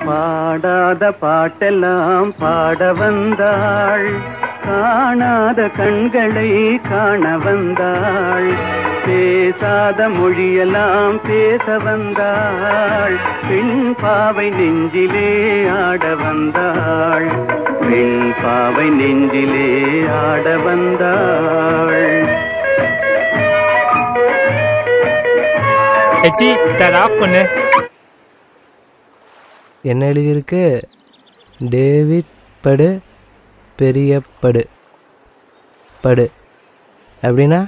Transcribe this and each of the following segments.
பாடாத பாட்டெல்லாம் பாட வந்தாள், காணாத கண்களை காண வந்தாள், பேசாத மொழியெல்லாம் பேச வந்தாள், பெண் பாவை நெஞ்சிலே ஆட வந்தாள், பெண் பாவை நெஞ்சிலே ஆட வந்தாள். பண்ணு. என்ன எழுதியிருக்கு? டேவிட் படு பெரிய படு படு அப்படின்னா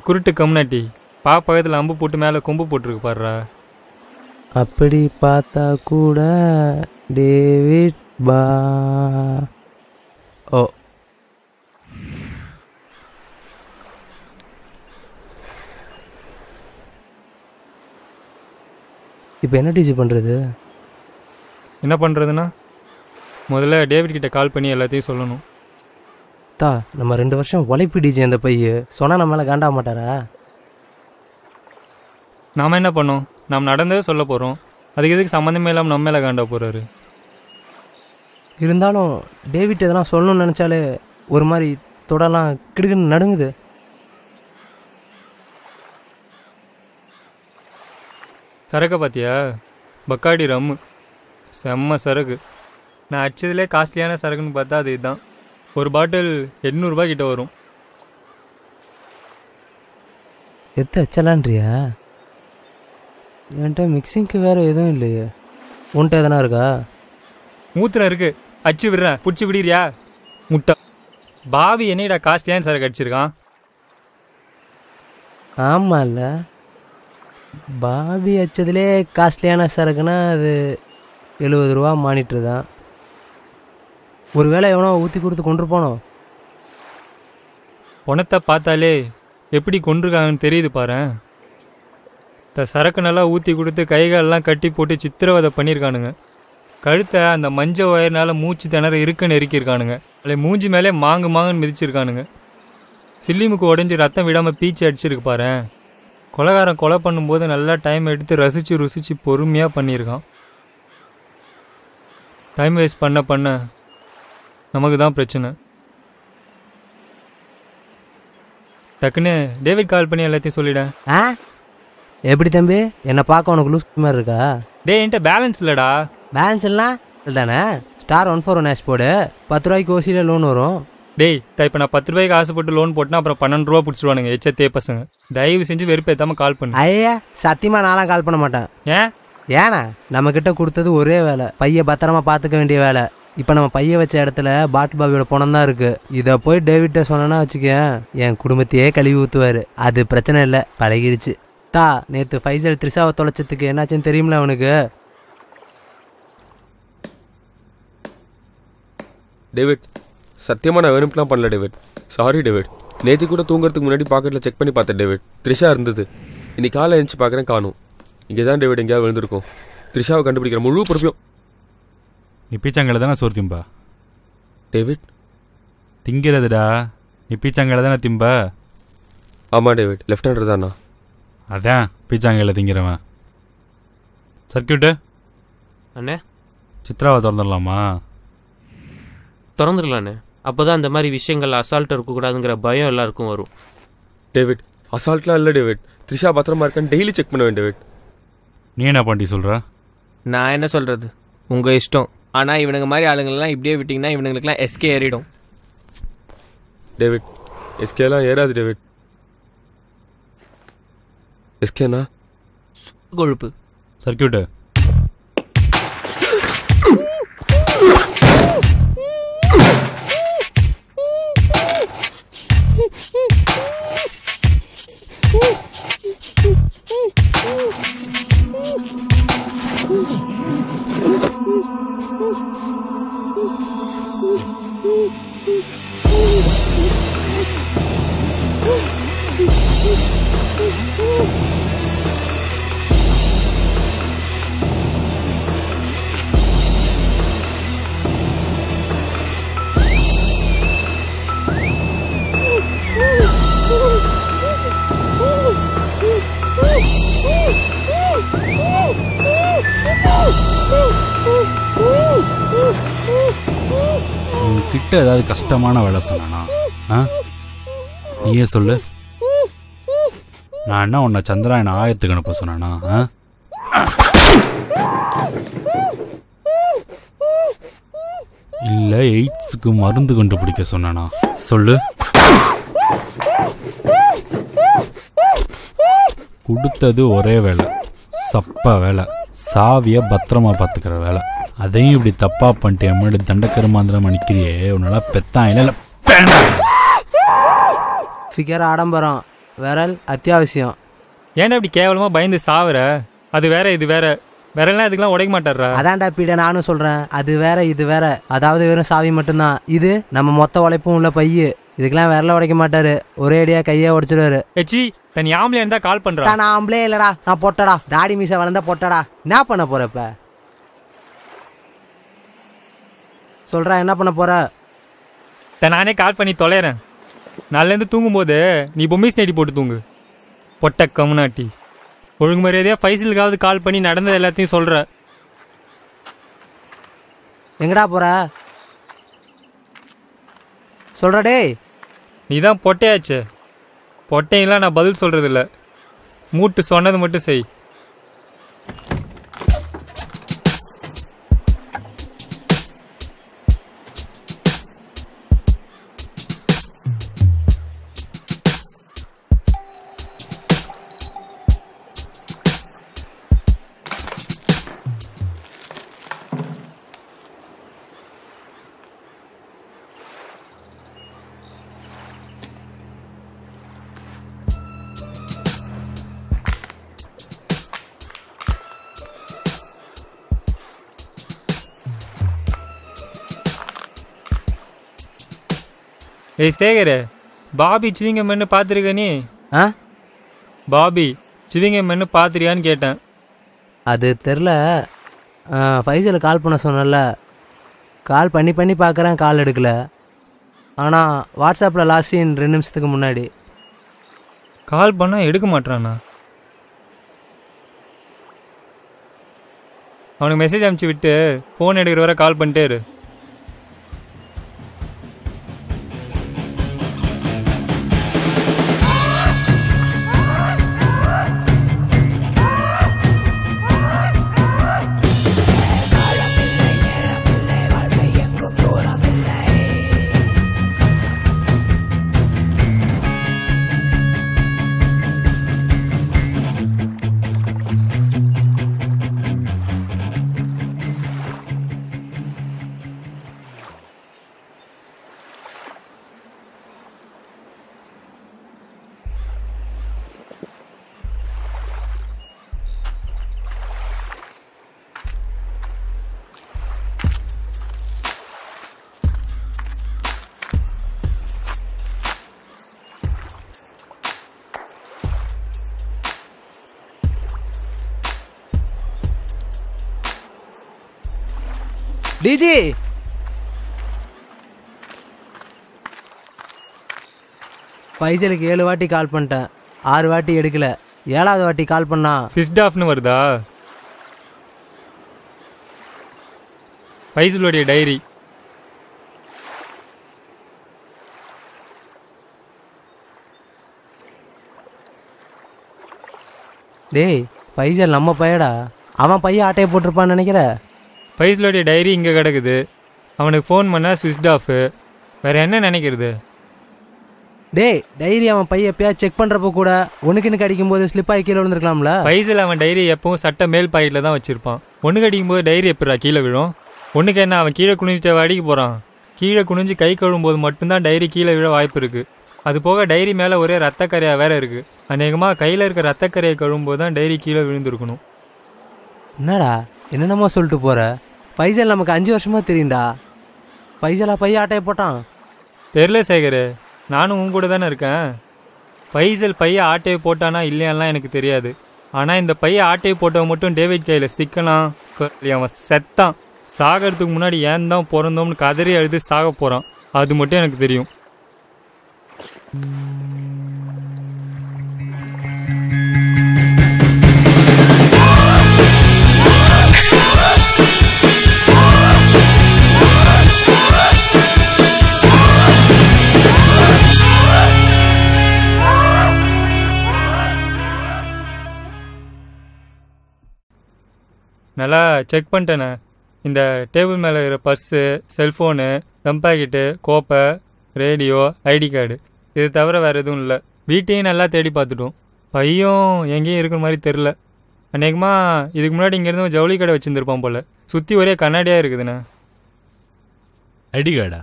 குருட்டு கம்னாட்டி பக்கத்தில் அம்பு போட்டு மேலே கொம்பு போட்டிருக்கு பாடுறா. அப்படி பார்த்தா கூட டேவிட் பா ஓ இப்போ என்ன டீச்சர் பண்ணுறது? என்ன பண்ணுறதுன்னா முதல்ல டேவிட் கிட்ட கால் பண்ணி எல்லாத்தையும் சொல்லணும். தா நம்ம 2 வருஷம் உழைப்பு டிஜி அந்த பைய சொன்னால் நம்ம மேலே காண்டா மாட்டாரா? நாம் என்ன பண்ணோம்? நாம் நடந்ததே சொல்ல போகிறோம். அதுக்கு எதுக்கு சம்மந்தமே இல்லாமல் நம்ம மேலே காண்டா போகிறாரு? இருந்தாலும் டேவிட் எதெல்லாம் சொல்லணும்னு நினச்சாலே ஒரு மாதிரி தொடலாம் கிடுக்குன்னு நடுங்குது. சரக்கை பார்த்தியா? பக்காடி ரம்மு செம்ம சரக்கு. நான் அடிச்சதுலே காஸ்ட்லியான சரக்குன்னு பார்த்தா அது இதுதான். ஒரு பாட்டில் 800 ரூபாய் கிட்ட வரும். எத்த அச்சலான்றியா? என்கிட்ட மிக்சிங்க்கு வேறு எதுவும் இல்லையே. உன்ட்ட எதனா இருக்கா? மூத்திரம் இருக்கு, அடிச்சு விடுறேன், பிடிச்சி விடுறியா? முட்டை பாவி என்னடா காஸ்ட்லியான சரக்கு அடிச்சிருக்கான். ஆமாம் இல்லை, பாபி அச்சதுலே காஸ்ட்லியான சரக்குன்னா அது 70 ரூபா மானிட்ரு தான். ஒரு வேளை எவனோ ஊற்றி கொடுத்து கொண்டு போனோம். பணத்தை பார்த்தாலே எப்படி கொண்டிருக்காங்கன்னு தெரியுது பாரு. சரக்கு நல்லா ஊற்றி கொடுத்து கைகாலெல்லாம் கட்டி போட்டு சித்திரவதை பண்ணியிருக்கானுங்க. கழுத்தை அந்த மஞ்சள் வயர்னால மூச்சு திணற இருக்குன்னு இறுக்கியிருக்கானுங்க. அதில் மூஞ்சி மேலே மாங்குன்னு மிதிச்சிருக்கானுங்க. சில்லிமுக்கு உடஞ்சி ரத்தம் விடாமல் பீச்சு அடிச்சிருக்கு பாரு. கொலைகாரன் கொலை பண்ணும்போது நல்லா டைம் எடுத்து ருசிச்சு பொறுமையாக பண்ணியிருக்கான். டைம் வேஸ்ட் பண்ண நமக்கு தான் பிரச்சனை. டக்குன்னு டேவிட் கால் பண்ணி எல்லாத்தையும் சொல்லிட. எப்படி தம்பி என்னை பார்க்க உனக்கு லூஸ் மாதிரி இருக்கா? என்கிட்ட பேலன்ஸ் இல்லைடா. பேலன்ஸ் இல்லைனா இல்லைதானே? ஸ்டார் 141 ஹேஷ் போடு, 10 ரூபாய்க்கு ஓசியில் லோன் வரும். இப்போ நான் 10 ரூபாய்க்கு ஆசைப்பட்டு லோன் போட்டேன்னா அப்புறம் 12 ரூபா பிடிச்சிருவானுங்க எச்சத்தே பசங்க. தயவு செஞ்சு வெறுப்பேற்றாமல் கால் பண்ணு. ஐயா சத்தியமாக நான்லாம் கால் பண்ண மாட்டேன். ஏன்னா நம்மக்கிட்ட கொடுத்தது ஒரே வேலை, பைய பத்திரமா பார்த்துக்க வேண்டிய வேலை. இப்போ நம்ம பைய வச்ச இடத்துல பாட்டு பாபியோட பணம் தான் இருக்குது. இதை போய் டேவிட்ட சொன்னா வச்சுக்க, என் குடும்பத்தையே கழுவி ஊற்றுவார். அது பிரச்சனை இல்லை, பழகிருச்சு. நேற்று ஃபைசல் த்ரிஷாவை தொலைச்சதுக்கு என்னாச்சுன்னு தெரியுமில அவனுக்கு? டேவிட் சத்தியமாக நான் வேணும்லாம் பண்ணல டேவிட். Sorry David. நேற்று கூட தூங்குறதுக்கு முன்னாடி பாக்கெட்டில் செக் பண்ணி பார்த்தேன் டேவிட், த்ரிஷா இருந்தது. இன்னைக்கு காலை எழுந்துச்சு பார்க்குறேன் காணும். இங்கே தான் டேவிட் எங்கேயாவது விழுந்திருக்கும். த்ரிஷாவை கண்டுபிடிக்கிற முழு பொறுப்பையும் நீ பீச்சாங்கல தானே சோறு திம்பா? டேவிட் திங்கிறதுடா, நீ பீச்சாங்கல தானே திம்பா? ஆமாம் டேவிட், லெஃப்ட் ஹேண்டர் தானா? அதான் பீச்சாங்கல திங்கிறவன். சர்க்கியூட்டு அண்ணே சித்ராவை திறந்துடலாமா? திறந்துடலாண்ணே. அப்போ தான் அந்த மாதிரி விஷயங்கள் அசால்ட்டாக இருக்கக்கூடாதுங்கிற பயம் எல்லாருக்கும் வரும். டேவிட் அசால்ட்லாம் இல்லை டேவிட், த்ரிஷா பத்திரமா இருக்கான்னு டெய்லி செக் பண்ணுவேன் டேவிட். நீ என்ன பண்ணி சொல்கிற? நான் என்ன சொல்கிறது, உங்கள் இஷ்டம். ஆனால் இவனுங்க மாதிரி ஆளுங்கள்லாம் இப்படியே விட்டிங்கன்னா இவனுங்களுக்குலாம் எஸ்கே ஏறிடும். டேவிட் எஸ்கேலாம் ஏறாது டேவிட். எஸ்கேனா கொழுப்பு. சர்க்கியூட்டு உன்கிட்ட ஏதாவது கஷ்டமான வேலை சொன்னானா? நீயே சொல்லு. நான் என்ன உன்னை சந்திராயன் ஆயத்துக்கு அனுப்ப சொன்னானா? இல்ல எய்ட்ஸுக்கு மருந்து கண்டுபிடிக்க சொன்னானா? சொல்லு. கொடுத்தது ஒரே வேலை, சப்பா வேலை, சாவிய பத்திரமா பார்த்துக்கிற வேலை. அதையும் இப்படி தப்பா பண்ணிட்டு எம்மடி தண்டக்கருமாந்திரம் அணிக்கிறியே, உன்னால பெத்தான் இல்லை ஃபிகர் ஆடம்பரம், விரல் அத்தியாவசியம். ஏன்னா இப்படி கேவலமா பயந்து சாவுற? அது வேற இது வேற. விரல்லாம் இதுக்கெல்லாம் உடைக்க மாட்டாரா? அதான்டா பீட நானும் சொல்றேன். அது வேற இது வேற. அதாவது வெறும் சாவி மட்டும்தான். இது நம்ம மொத்த உழைப்பும் உள்ள பைய. இதுக்கெல்லாம் விரல உடைக்க மாட்டாரு, ஒரே அடியா கையை உடைச்சிருவாரு. ஏச்சி தனி ஆம்பளை இருந்தா கால் பண்றா. நான் ஆம்பளே இல்லடா, நான் பொட்டடா. தாடி மீசை வளர்ந்தா பொட்டடா. என்ன பண்ண போறப்ப சொல்றா, என்ன பண்ண போற? நானே கால் பண்ணி தொலைறேன். நாளிலேருந்து தூங்கும்போது நீ பொம்மை ஸ்நேட்டி போட்டு தூங்கு. பொட்ட கம்னாட்டி. ஒழுங்கு மரியாதையா ஃபைசலுக்காவது கால் பண்ணி நடந்தது எல்லாத்தையும் சொல்ற. எங்கடா போற சொல்ற? டேய் நீ தான் பொட்டையாச்சு. பொட்டையெல்லாம் நான் பதில் சொல்றது இல்லை. மூட்டு சொன்னது மட்டும் செய். ஏய் சேகர், பாபி சிவிங்கம்மன்னு பார்த்துருக்க நீ? பாபி சிவிங்கம்மன்னு பார்த்துறியான்னு கேட்டேன். அது தெரில. ஃபைசலுக்கு கால் பண்ண சொன்னல, கால் பண்ணி பண்ணி பார்க்குறேன், கால் எடுக்கல. ஆனால் வாட்ஸ்அப்பில் லாஸ்ட் சீன் 2 நிமிஷத்துக்கு முன்னாடி கால் பண்ணால் எடுக்க மாட்டானா? அவனுக்கு மெசேஜ் அனுப்பிச்சி விட்டு ஃபோன் எடுக்கிற வரை கால் பண்ணிட்டே இரு. டிஜி ஃபைசலுக்கு 7 வாட்டி கால் பண்ணிட்டேன், 6 வாட்டி எடுக்கல. 7வது வாட்டி கால் பண்ணா ஸ்விட்ச் ஆஃப்னு வருதா? ஃபைசலுடைய டைரி. டேய் ஃபைசல் நம்ம பையடா. அவன் பையன் ஆட்டையை போட்டிருப்பான்னு நினைக்கிற? ஃபைசலுடைய டைரி இங்கே கிடக்குது. அவனுக்கு ஃபோன் பண்ணால் ஸ்விட்ச் ஆஃபு. வேறு என்ன நினைக்கிறது? டேய் டைரி அவன் பையன் எப்பயாவது செக் பண்ணுறப்போ கூட ஒன்றுக்குன்னு கடிக்கும் போது ஸ்லிப் ஆகி கீழே விழுந்துருக்கலாம்ல. ஃபைசல் அவன் டைரி எப்பவும் சட்டை மேல் பாக்கெட்டில் தான் வச்சுருப்பான். ஒன்று கடிக்கும் போது டைரி எப்படா கீழே விழும்? ஒன்றுக்கு என்ன, அவன் கீழே குனிஞ்சிட்டு அடிக்க போகிறான். கீழே குனிஞ்சு கை கழுவும் போது மட்டும்தான் டைரி கீழே விழ வாய்ப்பு இருக்குது. அது போக டைரி மேலே ஒரே ரத்தக்கரையாக வேறு இருக்குது. அநேகமாக கையில் இருக்க ரத்தக்கரையை கழுவும் போது தான் டைரி கீழே விழுந்திருக்கணும். என்னடா என்னென்னமோ சொல்லிட்டு போகிற? ஃபைசல் நமக்கு 5 வருஷமாக தெரியும்டா. ஃபைசலா பையன் ஆட்டையை போட்டான்? தெரில சேகர், நானும் உன் கூட தானே இருக்கேன். ஃபைசல் பையன் ஆட்டையை போட்டானா இல்லையான்லாம் எனக்கு தெரியாது. ஆனால் இந்த பையன் ஆட்டையை போட்டவன் மட்டும் டேவிட் கையில் சிக்கனான். அவன் செத்தான். சாகிறதுக்கு முன்னாடி ஏன் தான் பிறந்தோம்னு கதறி அழுது சாக போகிறான். அது மட்டும் எனக்கு தெரியும். நல்லா செக் பண்ணிட்டேண்ணே. இந்த டேபிள் மேலே இருக்கிற பர்ஸு, செல்ஃபோனு, தம் பாக்கெட்டு, கோப்பை, ரேடியோ, ஐடி கார்டு, இது தவிர வேறு எதுவும் இல்லை. வீட்டையும் நல்லா தேடி பார்த்துட்டோம். பையும் எங்கேயும் இருக்கிற மாதிரி தெரில. அநேகமாக இதுக்கு முன்னாடி இங்கேருந்து ஜவுளி கடை வச்சுருந்துருப்பான் போல். சுற்றி ஒரே கண்ணாடியாக இருக்குதுண்ணே. ஐடி கார்டா?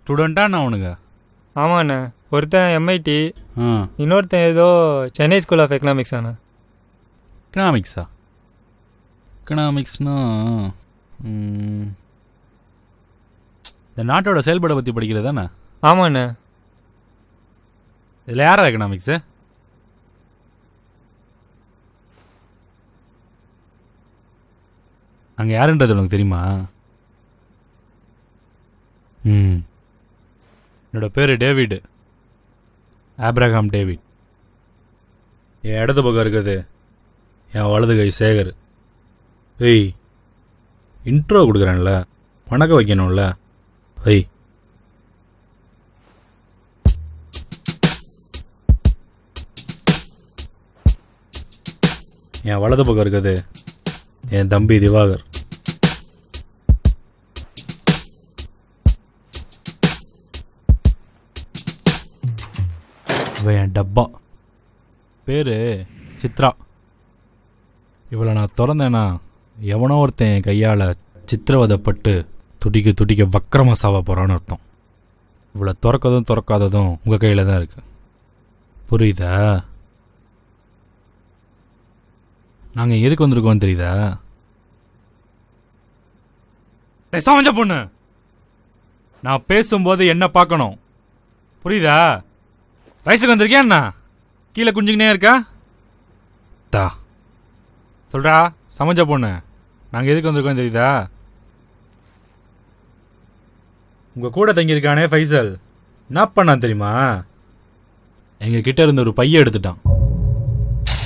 ஸ்டூடெண்ட்டா நான் அவனுங்க? ஆமாண்ணே. ஒருத்தன் எம்ஐடி, ஆ. இன்னொருத்தன் ஏதோ சென்னை ஸ்கூல் ஆஃப் எக்கனாமிக்ஸ் ஆண்ணா. எக்கனாமிக்ஸா? எக்கனாமிக்ஸ்னா இந்த நாட்டோட செயல்பாடை பற்றி படிக்கிறது தானே? ஆமாண்ணே. இதில் யாரா எக்கனாமிக்ஸு? அங்கே யாருன்றது உனக்கு தெரியுமா? என்னோட பேர் டேவிட், ஆப்ரஹாம் டேவிட். என் இடது பக்கம் இருக்குது என் வலது கை சேகர். ஏய், இன்ட்ரோ கொடுக்குறேன்ல, வணக்கம் வைக்கணும்ல, வை. என் வலது பக்கம் இருக்குது என் தம்பி திவாகர். இவன் என் டப்பா, பேரு சித்ரா. இவளை நான் திறந்தேன்னா எவனோ ஒருத்தன் என் கையால் சித்திரவதைப்பட்டு துடிக்க துடிக்க வக்கரமாக சாவ போகிறான்னு அர்த்தம். இவளை திறக்கதும் திறக்காததும் உங்கள் கையில் தான் இருக்கு. புரியுதா? நாங்கள் எதுக்கு வந்திருக்கோம் தெரியுதா? சமைச்ச பொண்ணு, நான் பேசும்போது என்ன பார்க்கணும், புரியுதா? வயசுக்கு வந்திருக்கேன் என்ன கீழே குஞ்சுக்கினே இருக்கா? தா சொல்கிறா, சமைச்ச பொண்ணு, நாங்கள் எதுக்கு வந்திருக்கோம் தெரியுதா? உங்கள் கூட தங்கியிருக்கானே ஃபைசல் என்ன பண்ணான் தெரியுமா? எங்கள் கிட்ட இருந்த ஒரு பைய எடுத்துட்டான்.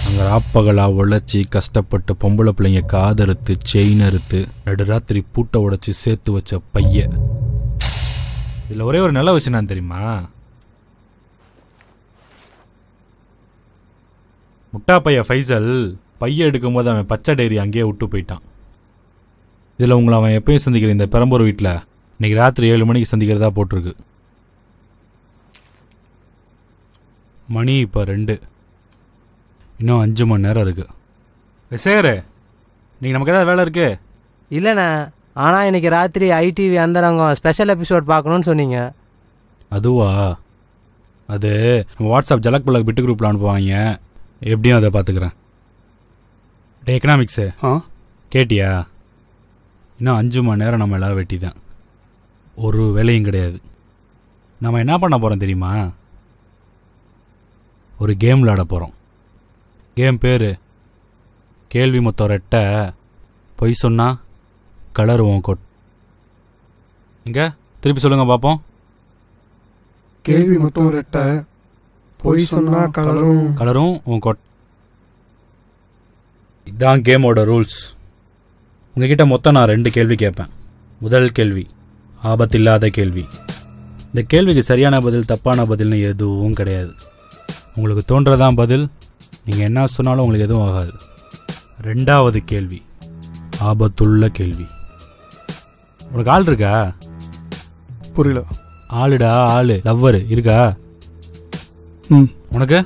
அங்கே ராப்பகலாக உழைச்சி கஷ்டப்பட்டு பொம்பளை பிள்ளைங்க காதறுத்து செயின் அறுத்து நடுராத்திரி பூட்டை உடைச்சி சேர்த்து வச்ச பைய. இதில் ஒரே ஒரு நல்ல விஷயம் நான் தெரியுமா? முட்டா பைய ஃபைசல் பைய எடுக்கும்போது அவன் பச்சை டைரி அங்கேயே விட்டு போயிட்டான். இதில் உங்களை அவன் எப்பயும் சந்திக்கிற இந்த பெரம்பூர் வீட்டில் இன்னைக்கு ராத்திரி 7 மணிக்கு சந்திக்கிறதா போட்டிருக்கு. மணி இப்போ 2, இன்னும் 5 மணி நேரம் இருக்கு. சேரு, இன்னைக்கு நமக்கு ஏதாவது வேலை இருக்கு? இல்லைண்ணே, ஆனால் இன்னைக்கு ராத்திரி ஐடிவி அந்தரங்கம் ஸ்பெஷல் எபிசோட் பார்க்கணுன்னு சொன்னீங்க. அதுவா? அது நம்ம வாட்ஸ்அப் ஜலக் பலக் பிட்டு குரூப்பில் அனுப்புவாங்க, எப்படியும் அதை பார்த்துக்கிறேன். டே எக்கனாமிக்ஸு, கேட்டியா? இன்னும் 5 மணி நேரம் நம்ம எல்லோரும் வெட்டி தான், ஒரு வேலையும் கிடையாது. நம்ம என்ன பண்ண போகிறோம் தெரியுமா? ஒரு கேம் விளையாட போகிறோம். கேம் பேர் கேள்வி மொத்தம் ரெட்டை, பொய் சொன்னா கலருவோம் கொட். இங்கே திருப்பி சொல்லுங்கள் பார்ப்போம். கேள்வி மொத்தம் ரெட்டை, பொய் சொன்னா கலரும் உன் கொட். இதுதான் கேமோட ரூல்ஸ். உங்ககிட்ட மொத்தம் நான் 2 கேள்வி கேட்பேன். முதல் கேள்வி ஆபத்தில்லாத கேள்வி. இந்த கேள்விக்கு சரியான பதில் தப்பான பதில்னு எதுவும் கிடையாது. உங்களுக்கு தோன்றதான் பதில், நீங்கள் என்ன சொன்னாலும் உங்களுக்கு எதுவும் ஆகாது. 2வது கேள்வி ஆபத்துள்ள கேள்வி. உனக்கு ஆள் இருக்கா? புரியல. ஆளுடா, ஆளு, லவ்வர் இருக்கா? உனக்கு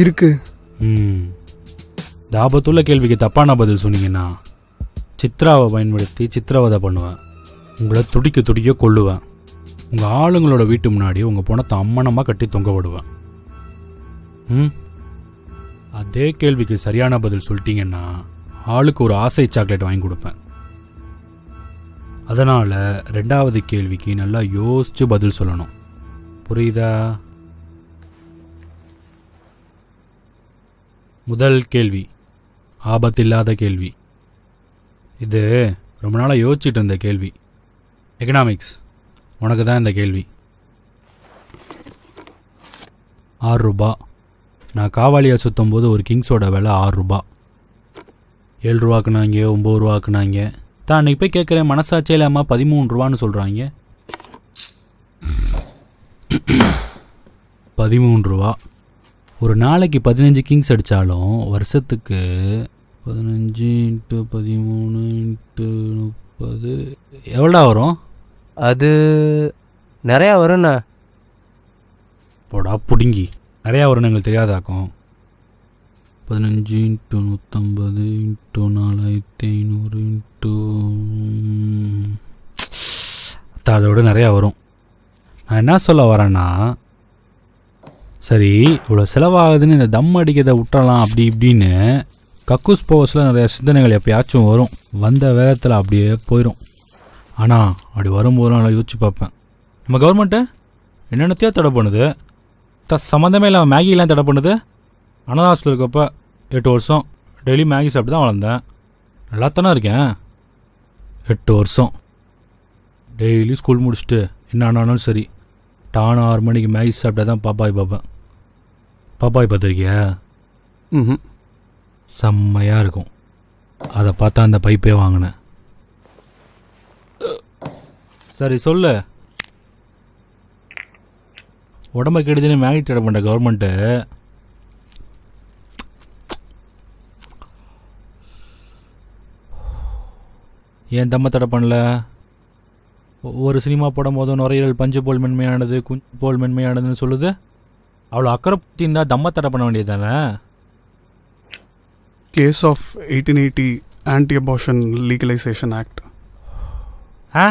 இருக்கு. இந்த ஆபத்துள்ள கேள்விக்கு தப்பான பதில் சொன்னீங்கன்னா சித்ராவை பயன்படுத்தி சித்திரவதை பண்ணுவேன். உங்களை துடிக்க துடிக்க கொள்ளுவேன். உங்கள் ஆளுங்களோட வீட்டு முன்னாடி உங்கள் பணத்தை அம்மனமாக கட்டி தொங்க விடுவேன். அதே கேள்விக்கு சரியான பதில் சொல்லிட்டீங்கன்னா ஆளுக்கு ஒரு ஆசை சாக்லேட் வாங்கி கொடுப்பேன். அதனால் 2வது கேள்விக்கு நல்லா யோசித்து பதில் சொல்லணும். புரியுதா? முதல் கேள்வி ஆபத்தில்லாத கேள்வி. இது ரொம்ப நாளாக யோசிச்சுட்டு இருந்த கேள்வி. எக்கனாமிக்ஸ், உனக்கு தான் இந்த கேள்வி. 6 ரூபா. நான் காவாலியாக சுற்றும் போது ஒரு கிங்ஸோட விலை 6 ரூபா. 7 ரூபாக்குனாங்க, 9 ரூபாக்குனாங்க. தான் அன்றைக்கி போய் கேட்குறேன், மனசாட்சியே இல்லாமல் 13 ரூபான்னு சொல்கிறாங்க. 13 ரூபா. ஒரு நாளைக்கு 15 கிங்ஸ் அடித்தாலும் வருஷத்துக்கு 15 × 13 × 30 எவ்வளோடா வரும்? அது நிறையா வரும்ண்ணா. போடா புடுங்கி, நிறையா வரும்னு எங்களுக்கு தெரியாதாக்கும். 15 × 150 × 4500 அதை விட நிறையா வரும். நான் என்ன சொல்ல வரேன்னா, சரி இவ்வளோ செலவாகுதுன்னு இந்த தம் அடிக்கிறத விட்டுறலாம் அப்படி இப்படின்னு கக்கூஸ் போவஸில் நிறைய சிந்தனைகள் எப்பயாச்சும் வரும். வந்த வேகத்தில் அப்படியே போயிடும். ஆனால் அப்படி வரும்போது நல்லா யோசிச்சு பார்ப்பேன், நம்ம கவர்மெண்ட்டு என்னென்னத்தையோ தடை பண்ணுது. சம்மந்தமே இல்லாமல் மேகிலாம் தடை பண்ணுது. அனாதாசில் இருக்கப்போ 8 வருஷம் டெய்லி மேகி சாப்பிட்டு தான் வளர்ந்தேன். நல்லா தானே இருக்கேன். 8 வருஷம் டெய்லி ஸ்கூல் முடிச்சுட்டு என்ன ஆனாலும் சரி டான 6 மணிக்கு மேகி சாப்பிட்டா தான் பாப்பாய் பார்ப்பேன். பாப்பாய் பார்த்துருக்கியா? ம். செம்மையாக இருக்கும். அதை பார்த்தா அந்த பைப்பே வாங்கினேன். சரி சொல்லு, உடம்பை கெடுதுன்னு மேகி தடை பண்ணுற கவர்மெண்ட்டு ஏன் தம்மை தடை பண்ணல? ஒரு சினிமா படம் போதும் நுரையீரல் பஞ்சு போல் மென்மையானது குஞ்சு போல் மென்மையானதுன்னு சொல்லுது. அவ்வளோ அக்கறை பற்றி இருந்தால் தம்மை தடை பண்ண வேண்டியது தானே? Case of 1880 anti abortion legalisation act. ஆ,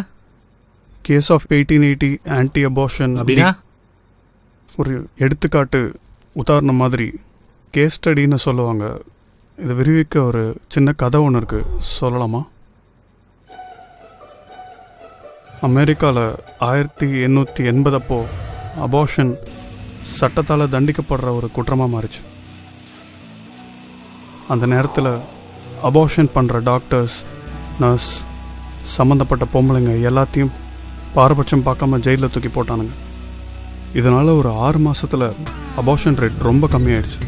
கேஸ் ஆஃப் 1880 ஆன்டி அபார்ஷன். அப்படின்னா ஒரு எடுத்துக்காட்டு உதாரணம் மாதிரி கேஸ் ஸ்டடின்னு சொல்லுவாங்க. இதை விரிவிக்க ஒரு சின்ன கதை ஒன்று இருக்குது, சொல்லலாமா? அமெரிக்காவில் 1880 அப்போ அபார்ஷன் சட்டத்தால் தண்டிக்கப்படுற ஒரு குற்றமாக மாறிச்சு. அந்த நேரத்தில் அபார்ஷன் பண்ணுற டாக்டர்ஸ், நர்ஸ், சம்மந்தப்பட்ட பொம்பளைங்க எல்லாத்தையும் பாரபட்சம் பார்க்காம ஜெயிலில் தூக்கி போட்டானுங்க. இதனால் ஒரு 6 மாதத்தில் அபார்ஷன் ரேட் ரொம்ப கம்மியாயிடுச்சு.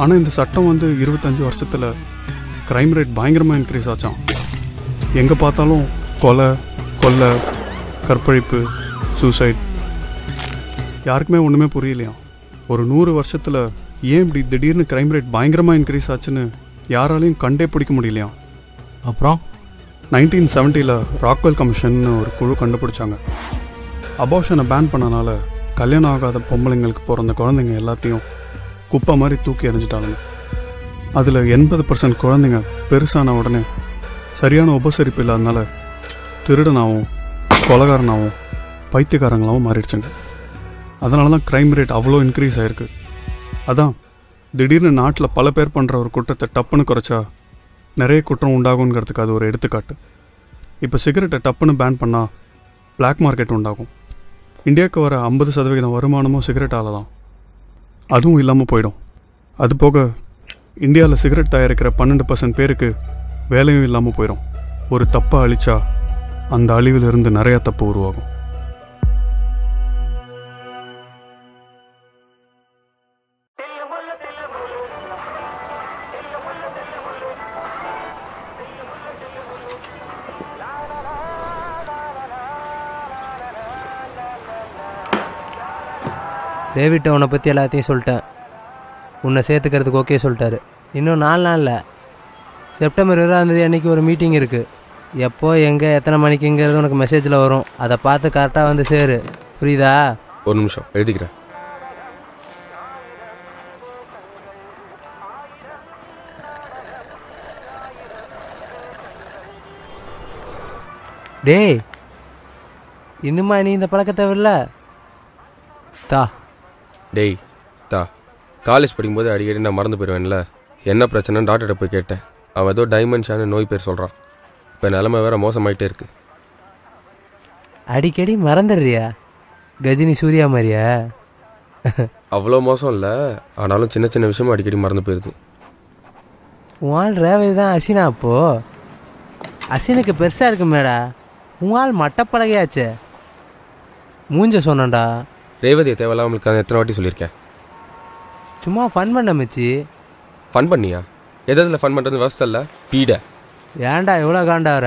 ஆனால் இந்த சட்டம் 25 வருஷத்தில் க்ரைம் ரேட் பயங்கரமாக இன்க்ரீஸ் ஆச்சான். எங்கே பார்த்தாலும் கொலை, கொள்ளை, கற்பழிப்பு, சூசைட். யாருக்குமே ஒன்றுமே புரியலையா. ஒரு 100 வருஷத்தில் ஏன் இப்படி திடீர்னு க்ரைம் ரேட் பயங்கரமாக இன்க்ரீஸ் ஆச்சுன்னு யாராலையும் கண்டே பிடிக்க முடியலையா. அப்புறம் 1970 ராக்வெல் கமிஷன் ஒரு குழு கண்டுபிடிச்சாங்க. அபார்ஷனை பேன் பண்ணனால கல்யாணம் ஆகாத பொம்பளைங்களுக்கு பிறந்த குழந்தைங்க எல்லாத்தையும் குப்பை மாதிரி தூக்கி எறிஞ்சிட்டாங்க. அதில் 80% குழந்தைங்க பெருசான உடனே சரியான உபசரிப்பு இல்லாதனால திருடனாகவும் கொலகாரனாகவும் பைத்தியக்காரங்களாகவும் மாறிடுச்சுங்க. அதனால தான் க்ரைம் ரேட் அவ்வளோ இன்க்ரீஸ் ஆகிருக்கு. அதான் திடீர்னு நாட்டில் பல பேர் பண்ணுற ஒரு குற்றத்தை டப்புன்னு குறைச்சா நிறைய குற்றம் உண்டாகுங்கிறதுக்கு அது ஒரு எடுத்துக்காட்டு. இப்போ சிகரெட்டை டப்புன்னு பேன் பண்ணால் பிளாக் மார்க்கெட் உண்டாகும். இந்தியாவுக்கு வர 50% வருமானமும் சிகரெட்டால் தான். அதுவும் இல்லாமல் போயிடும். அது போக இந்தியாவில் சிகரெட் தயாரிக்கிற 12% பேருக்கு வேலையும் இல்லாமல் போயிடும். ஒரு தப்பை அழிச்சா அந்த அழிவிலிருந்து நிறையா தப்பு உருவாகும். டேவிட் உன்னை பற்றி எல்லாத்தையும் சொல்லிட்டேன். உன்னை சேர்த்துக்கிறதுக்கு ஓகே சொல்லிட்டாரு. இன்னும் 4 நாளில் செப்டம்பர் 20ஆம் அன்றைக்கி ஒரு மீட்டிங் இருக்குது. எப்போ எங்கே எத்தனை மணிக்குங்கிறது உனக்கு மெசேஜில் வரும். அதை பார்த்து கரெக்டாக சேரு. புரியுதா? ஒரு நிமிஷம் எழுதிக்கிறேன். டேய், இன்னுமா நீ இந்த பழக்கத்தை விடல? தா டேய் தா. காலேஜ் படிக்கும்போது அடிக்கடி நான் மறந்து போயிடுவேன்ல. என்ன பிரச்சனைன்னு டாக்டர்கிட்ட போய் கேட்டேன். அவன் ஏதோ டைமென்ஷான்னு நோய் பேர் சொல்கிறான். இப்போ நிலமை வேறு மோசமாயிட்டே இருக்கு. அடிக்கடி மறந்துடுறியா? கஜினி சூர்யா மாதிரியா? அவ்வளோ மோசம் இல்லை, ஆனாலும் சின்ன சின்ன விஷயமும் அடிக்கடி மறந்து போயிடுது. உன் ரேவதி தான் அசினா. அப்போ அசினுக்கு பெருசாக இருக்கு மேடா. உன் மட்டப்பழகையாச்சே. மூஞ்ச சொன்னண்டா. ரேவதியை தேவையில்லாம உங்களுக்கு எத்தனை வாட்டி சொல்லியிருக்கேன். சும்மா ஃபன் பண்ண மிச்சி. ஃபன் பண்ணியா? எதில் ஃபன் பண்ணுறது விவசாய இல்லை பீட. ஏன்டா எவ்வளோ காண்டாவற?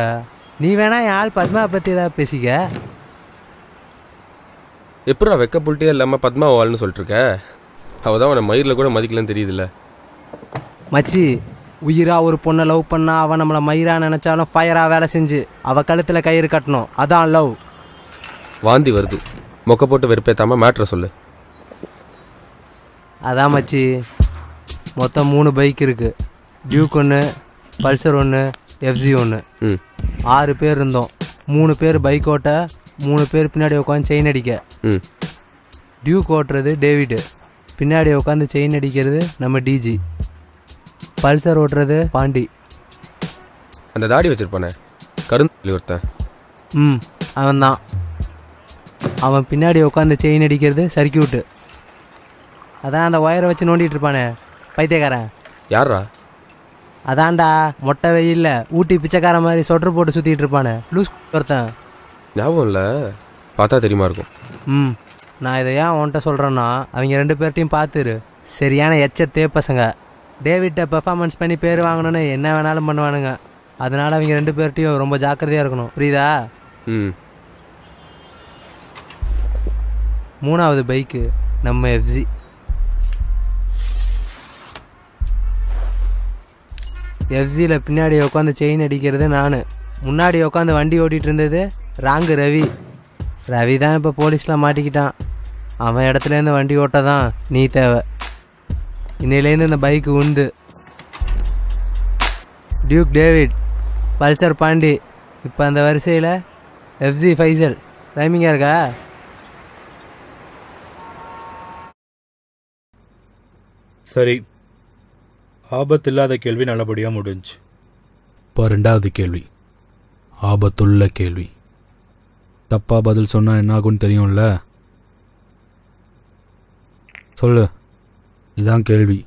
நீ வேணா என் ஆள் பத்மா பற்றி ஏதாவது பேசிக்க. எப்படா வெக்க புல்ட்டே இல்லாமல் பத்மா வாழ்னு சொல்லிட்டுருக்க? அவள் தான் அவனை மயிரில் கூட மதிக்கலன்னு தெரியுதுல்ல. மச்சி, உயிரா ஒரு பொண்ணை லவ் பண்ணா அவன் நம்மளை மயிரா நினைச்சாலும் ஃபயரா வேலை செஞ்சு அவ கழுத்துல கயிறு கட்டணும். அதான் லவ். வாந்தி வருது. மொக்க போட்டு வெறுப்பேத்தாம மேட்ரை சொல்லு. அதான் மச்சி, மொத்தம் 3 பைக் இருக்கு. Duke 1, Pulsar 1, FZ 1. 6 பேர் இருந்தோம். 3 பேர் பைக் ஓட்ட, 3 பேர் பின்னாடி உட்காந்து செயின் அடிக்க. டியூக் ஓட்டுறது டேவிடு, பின்னாடி உட்காந்து செயின் அடிக்கிறது நம்ம டிஜி. பல்சர் ஓட்டுறது பாண்டி. அந்த தாடி வச்சிருப்பானே கருந்து ஒருத்தன். அவன்தான். அவன் பின்னாடி உட்காந்து செயின் அடிக்கிறது சர்க்கியூட்டு. அதான் அந்த ஒயரை வச்சு நோண்டிட்டு இருப்பானே பைத்தியக்காரன். யாரா? அதான்டா மொட்டை வெயில்ல ஊட்டி பிச்சைக்கார மாதிரி சொட்டர் போட்டு சுற்றிட்டு இருப்பானே லூஸ் ஒருத்தன். ஞாபகம் இல்லை, பார்த்தா தெரியுமா இருக்கும். நான் இதை ஏன் உன்கிட்ட சொல்கிறேன்னா அவங்க 2 பேர்ட்டையும் பார்த்துரு. சரியான எச்சத்தே பசங்க. டேவிட்டை பெர்ஃபார்மன்ஸ் பண்ணி பேர் வாங்கணுன்னு என்ன வேணாலும் பண்ணுவானுங்க. அதனால அவங்க 2 பேர்ட்டையும் ரொம்ப ஜாக்கிரதையாக இருக்கணும். புரியுதா? 3வது பைக்கு நம்ம FZ. FZல பின்னாடி உட்காந்து செயின் அடிக்கிறது நான். முன்னாடி உட்காந்து வண்டி ஓட்டிகிட்டு இருந்தது ராங்கு ரவி. ரவி தான் இப்போ போலீஸில் மாட்டிக்கிட்டான். அவன் இடத்துலேருந்து வண்டி ஓட்ட தான் நீ தேவை. இன்னையிலேருந்து இந்த பைக்கு உண்டு. Duke David, Pulsar Pandi. இப்போ அந்த வரிசையில் FZ ஃபைசல். டைமிங்காக இருக்கா? சரி, ஆபத்து இல்லாத கேள்வி நல்லபடியாக முடிஞ்சு. இப்போ 2வது கேள்வி, ஆபத்துள்ள கேள்வி. தப்பாக பதில் சொன்னால் என்ன ஆகும்னு தெரியும்ல? சொல்லு. இதான் கேள்வி.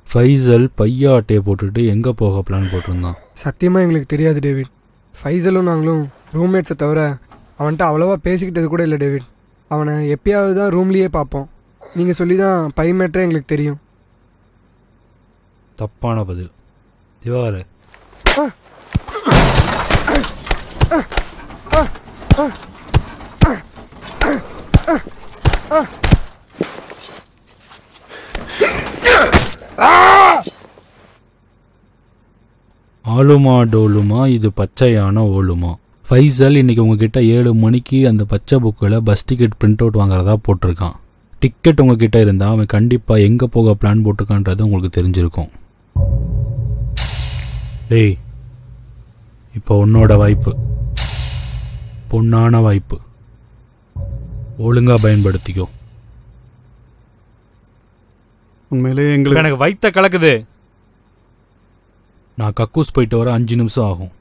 ஃபைசல் பையா அட்டையை போட்டுட்டு எங்கே போக பிளான் போட்டிருந்தான்? சத்தியமாக எங்களுக்கு தெரியாது டேவிட். ஃபைசலும் நாங்களும் ரூம்மேட்ஸை தவிர அவன்கிட்ட அவ்வளோவா பேசிக்கிட்டது கூட இல்லை டேவிட். அவனை எப்பயாவது தான் ரூம்லேயே பார்ப்போம். நீங்கள் சொல்லி தான் பை மேட்டரே எங்களுக்கு தெரியும். தப்பான பதில். திவாகர், ஆளுமா டோலுமா இது பச்சையான ஓலுமா? ஃபைசல் இன்னைக்கு உங்ககிட்ட 7 மணிக்கு அந்த பச்சை புக்கில் பஸ் டிக்கெட் பிரிண்ட் அவுட் வாங்குறதா போட்டிருக்கான். டிக்கெட் உங்ககிட்ட இருந்தால் அவன் கண்டிப்பாக எங்கே போக பிளான் போட்டிருக்கான்றது உங்களுக்கு தெரிஞ்சிருக்கும். டேய், இப்போ உன்னோட வாய்ப்பு, பொன்னான வாய்ப்பு. ஒழுங்காக பயன்படுத்திக்கோ. உண்மையிலே எங்களுக்கு எனக்கு வைத்த கலக்குது. நான் கக்கூஸ் போயிட்டு வர 5 நிமிஷம் ஆகும்.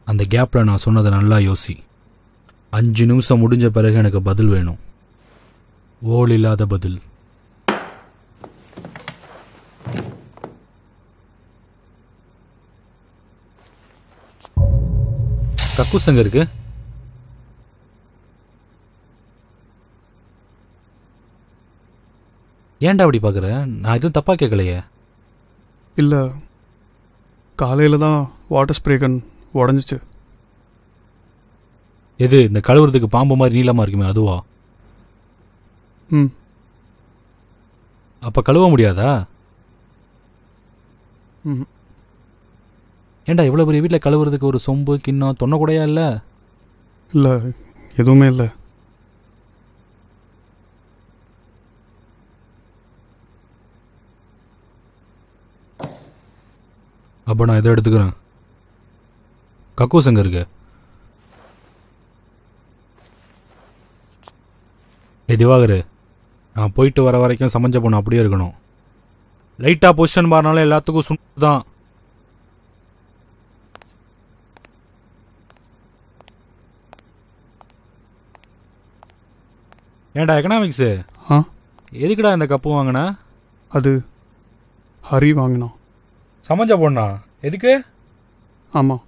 அந்த கேப்பில் நான் சொன்னதை நல்லா யோசி. 5 நிமிஷம் முடிஞ்ச பிறகு எனக்கு பதில் வேணும். ஓல் இல்லாத பதில். கக்கூஸ் எங்க இருக்கு? ஏன்டா அப்படி பார்க்குற? நான் எதுவும் தப்பாக கேட்கலையே. இல்லை, காலையில் தான் வாட்டர் ஸ்ப்ரே கன் உடஞ்சிச்சு. எது இந்த கழுவுறதுக்கு பாம்பு மாதிரி நீளமாக இருக்குமே அதுவா? அப்போ கழுவ முடியாதா? ஏண்டா இவ்வளோ பெரிய வீட்டில் கழுவுறதுக்கு ஒரு சொம்பு கிண்ணம் தொன்ன கூடையா இல்லை? இல்லை, எதுவுமே இல்லை. அப்போ நான் இதை எடுத்துக்கிறேன். கக்கூஸ் எங்கே இருக்கு? திவாகர், நான் போயிட்டு வர வரைக்கும் சமைஞ்ச பொண்ணு அப்படியே இருக்கணும். லைட்டாக பொசிஷன் மாறினாலும் எல்லாத்துக்கும் சுண்டு தான். ஏன்டா எக்கனாமிக்ஸு, எதுக்குடா இந்த கப்பு வாங்கினா? அது ஹரி வாங்கினான். சமைஞ்ச பொண்ணா? எதுக்கு? ஆமாம்,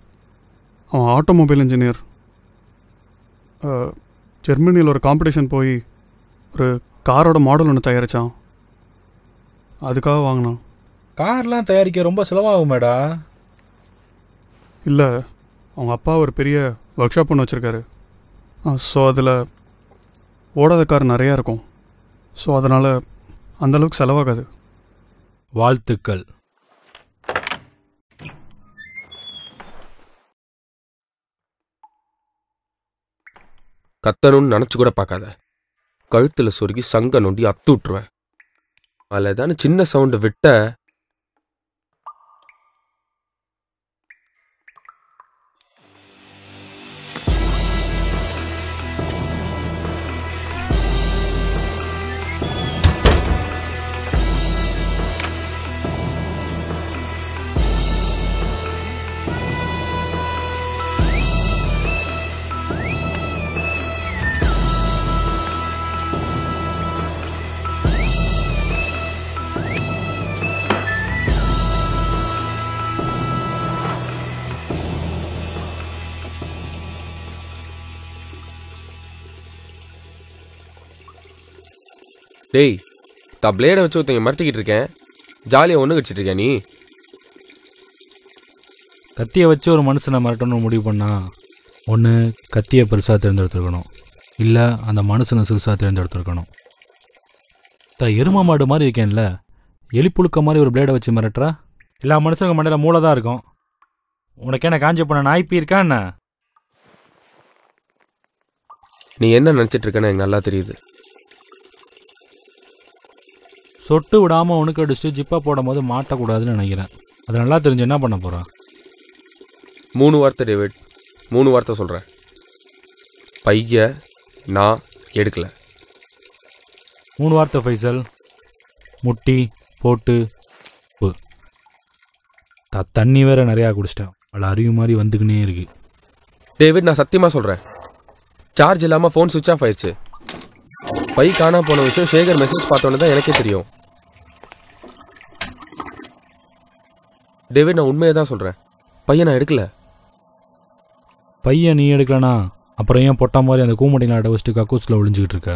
அவன் ஆட்டோமொபைல் இன்ஜினியர். ஜெர்மனியில் ஒரு காம்படிஷன் போய் ஒரு காரோட மாடல் ஒன்று தயாரித்தான். அதுக்காக வாங்கினான். கார்லாம் தயாரிக்க ரொம்ப செலவாகுமேடா. இல்லை, அவங்க அப்பா ஒரு பெரிய ஒர்க் ஷாப் ஒன்று வச்சுருக்காரு. ஸோ அதில் ஓடாத கார் நிறையா இருக்கும். ஸோ அதனால் அந்தளவுக்கு செலவாகாது. வாழ்த்துக்கள். கத்தணும்னு நினச்சி கூட பார்க்காத. கழுத்தில் சொருகி சங்க நொண்டி அத்து விட்டுருவேன். அதில் ஏதான சின்ன சவுண்டு விட்ட டேய், தான் பிளேடை வச்சு ஒருத்தங்க மறட்டிக்கிட்டு இருக்கேன். ஜாலியாக ஒன்று கடிச்சிட்டு இருக்கியா நீ? கத்தியை வச்சு ஒரு மனுஷனை மிரட்டணும்னு முடிவு பண்ணா ஒன்று கத்தியை பெருசாக தேர்ந்தெடுத்துருக்கணும், இல்லை அந்த மனுஷனை சிறுசாக தேர்ந்தெடுத்துருக்கணும். எரும மாடு மாதிரி இருக்கேன்ல, எலிப்புழுக்க மாதிரி ஒரு பிளேடை வச்சு மிரட்டுறா? எல்லா மனுஷனுக்கு மண்டையில் மூளை தான் இருக்கும். உனக்கு என்ன காஞ்சி பண்ண நாய்ப்பி இருக்கா என்ன? நீ என்ன நினச்சிட்டு இருக்கன்னு எனக்கு நல்லா தெரியுது. சொட்டு விடாமல் உனக்கு அடிச்சு ஜிப்பா போடும் போது மாட்டக்கூடாதுன்னு நினைக்கிறேன். அது நல்லா தெரிஞ்சு என்ன பண்ண போகிறான்? 3 வார்த்தை டேவிட், 3 வார்த்தை சொல்கிறேன். பைய நான் எடுக்கல. 3 வார்த்தை ஃபைசல். முட்டி போட்டு தண்ணி வேற நிறையா குடிச்சிட்டேன். அவளை அறிவு மாதிரி வந்துக்கினே இருக்கு. டேவிட், நான் சத்தியமாக சொல்கிறேன், சார்ஜ் இல்லாமல் ஃபோன் சுவிட்ச் ஆஃப் ஆயிடுச்சு. பை காணாம போன விஷயம் சேகர் மெசேஜ் பார்த்தோன்னு தான் எனக்கே தெரியும். டேவிட், நான் உண்மையை தான் சொல்கிறேன், பையன் நான் எடுக்கல. பையன் நீ எடுக்கலனா அப்புறம் ஏன் பொட்டா மாதிரி அந்த கூமட்டியில் அடை வச்சுட்டு கக்கூஸில் ஒளிஞ்சிக்கிட்டு இருக்க?